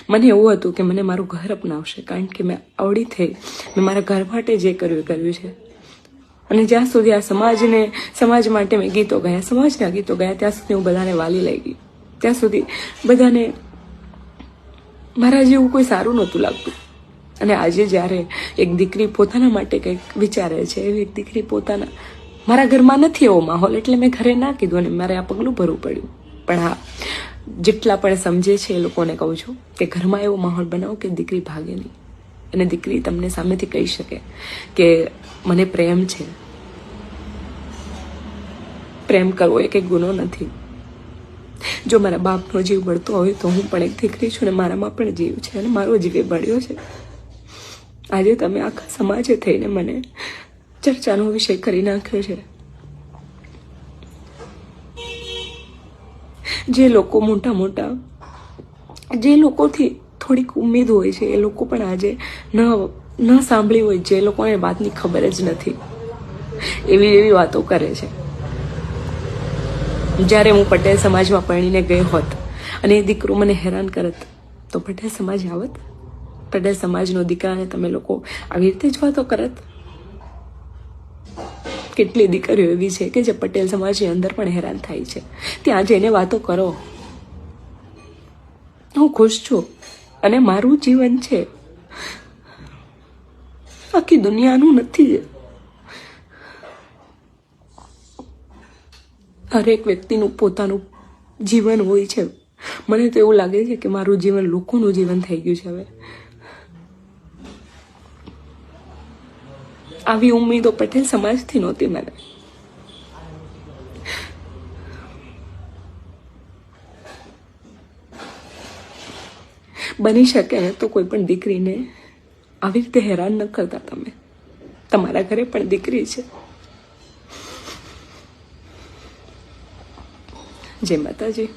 મને એવું હતું કે મને મારું ઘર અપનાવશે, કારણ કે મેં આવડી થઈ, મેં મારા ઘર માટે જે કર્યું એ કર્યું છે. અને જ્યાં સુધી આ સમાજ માટે મેં ગીતો ગાયા, સમાજના ગીતો ગાયા, ત્યાં સુધી હું બધાને વાલી લઈ ગઈ. ત્યાં સુધી બધાને મારા જેવું કોઈ સારું નહોતું લાગતું. અને આજે જ્યારે એક દીકરી પોતાના માટે કંઈક વિચારે છે, એવી એક દીકરી પોતાના, મારા ઘરમાં નથી એવો માહોલ, એટલે મેં ઘરે ના કીધું અને મારે આ પગલું ભરવું પડ્યું. પણ હા, જેટલા પણ સમજે છે એ લોકોને કહું છું કે ઘરમાં એવો માહોલ બનાવો કે દીકરી ભાગે નહીં, અને દીકરી તમને સામેથી કહી શકે કે મને પ્રેમ છે. પ્રેમ કરવો એ કંઈ ગુનો નથી. જો મારા બાપનો જીવ બળતો હોય તો હું પણ એક દીકરી છું, અને મારામાં પણ જીવ છે, અને મારો જીવ બળ્યો છે. આજે તમે આખા સમાજે થઈને મને ચર્ચાનો વિષય કરી નાખ્યો છે. જે લોકો મોટા જે લોકોથી થોડીક ઉમ્મીદ હોય છે, એ લોકો પણ આજે ન સાંભળી હોય, જે લોકોને વાતની ખબર જ નથી, એવી વાતો કરે છે. જ્યારે હું પટેલ સમાજમાં પરણીને ગઈ હોત અને એ દીકરો મને હેરાન કરત તો પટેલ સમાજ આવત? પટેલ સમાજનો દીકરાને તમે લોકો આવી રીતે જ વાતો કરત? કેટલી દીકરીઓ એવી છે કે જે પટેલ સમાજની અંદર પણ હેરાન થાય છે. ત્યાં જઈને વાતો કરો. હું ખુશ છું અને મારું જીવન છે, આખી દુનિયાનું નથી. હરેક વ્યક્તિનું પોતાનું જીવન હોય છે. મને તો એવું લાગે છે કે મારું જીવન લોકોનું જીવન થઈ ગયું છે હવે. આવી ઉમ્મીદો પટેલ સમાજથી નહોતી મને. બની શકે ને તો કોઈ પણ દીકરીને આવી રીતે હેરાન ન કરતા તમે. તમારા ઘરે પણ દીકરી છે. જય માતાજી.